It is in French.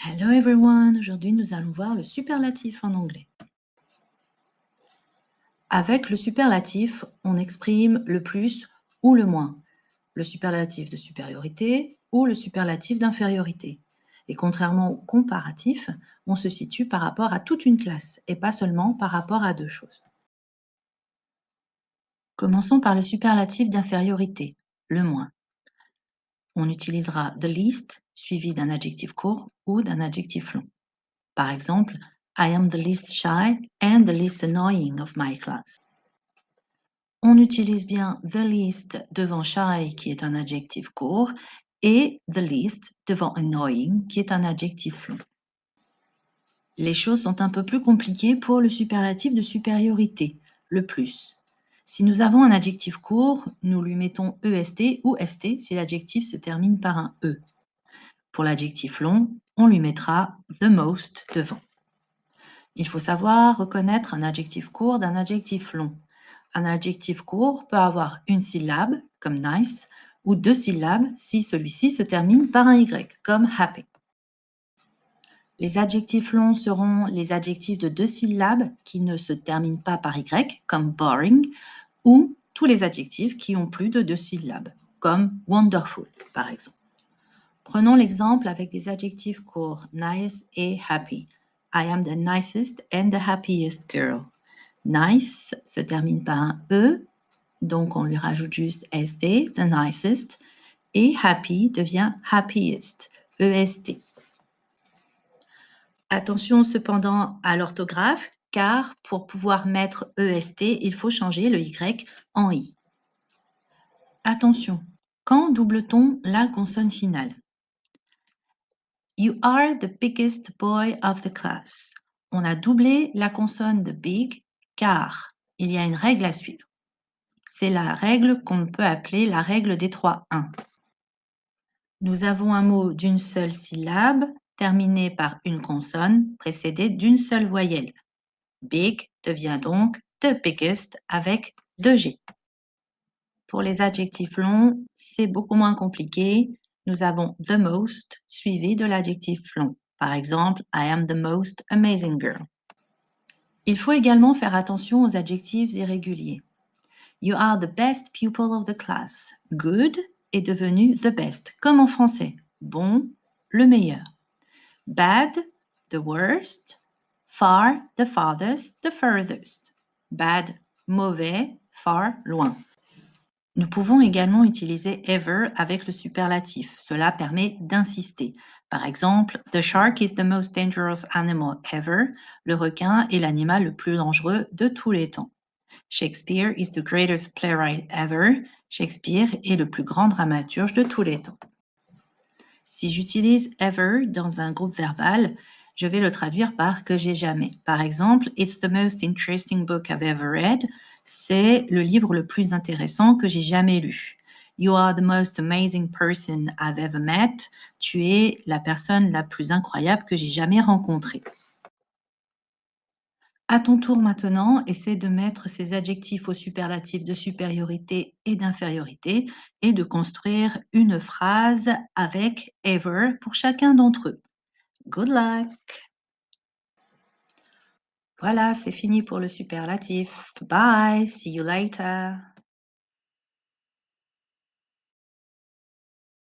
Hello everyone, aujourd'hui nous allons voir le superlatif en anglais. Avec le superlatif, on exprime le plus ou le moins, le superlatif de supériorité ou le superlatif d'infériorité. Et contrairement au comparatif, on se situe par rapport à toute une classe et pas seulement par rapport à deux choses. Commençons par le superlatif d'infériorité, le moins. On utilisera the least suivi d'un adjectif court ou d'un adjectif long. Par exemple, I am the least shy and the least annoying of my class. On utilise bien the least devant shy qui est un adjectif court et the least devant annoying qui est un adjectif long. Les choses sont un peu plus compliquées pour le superlatif de supériorité, le plus. Si nous avons un adjectif court, nous lui mettons EST ou ST si l'adjectif se termine par un E. Pour l'adjectif long, on lui mettra the most devant. Il faut savoir reconnaître un adjectif court d'un adjectif long. Un adjectif court peut avoir une syllabe, comme nice, ou deux syllabes si celui-ci se termine par un Y, comme happy. Les adjectifs longs seront les adjectifs de deux syllabes qui ne se terminent pas par Y, comme boring, ou tous les adjectifs qui ont plus de deux syllabes, comme wonderful, par exemple. Prenons l'exemple avec des adjectifs courts, nice et happy. I am the nicest and the happiest girl. Nice se termine par un E, donc on lui rajoute juste ST, the nicest, et happy devient happiest, EST. Attention cependant à l'orthographe, car pour pouvoir mettre EST, il faut changer le Y en I. Attention, quand double-t-on la consonne finale? You are the biggest boy of the class. On a doublé la consonne de big car il y a une règle à suivre. C'est la règle qu'on peut appeler la règle des 3 1. Nous avons un mot d'une seule syllabe terminé par une consonne précédée d'une seule voyelle. Big devient donc the biggest avec 2 G. Pour les adjectifs longs, c'est beaucoup moins compliqué. Nous avons the most suivi de l'adjectif long. Par exemple, I am the most amazing girl. Il faut également faire attention aux adjectifs irréguliers. You are the best pupil of the class. Good est devenu the best, comme en français. Bon, le meilleur. Bad, the worst. Far, the farthest, the furthest. Bad, mauvais. Far, loin. Nous pouvons également utiliser ever avec le superlatif. Cela permet d'insister. Par exemple, the shark is the most dangerous animal ever. Le requin est l'animal le plus dangereux de tous les temps. Shakespeare is the greatest playwright ever. Shakespeare est le plus grand dramaturge de tous les temps. Si j'utilise ever dans un groupe verbal, je vais le traduire par que j'ai jamais. Par exemple, it's the most interesting book I've ever read. C'est le livre le plus intéressant que j'ai jamais lu. You are the most amazing person I've ever met. Tu es la personne la plus incroyable que j'ai jamais rencontrée. À ton tour maintenant, essaie de mettre ces adjectifs au superlatif de supériorité et d'infériorité et de construire une phrase avec ever pour chacun d'entre eux. Good luck! Voilà, c'est fini pour le superlatif. Bye, see you later!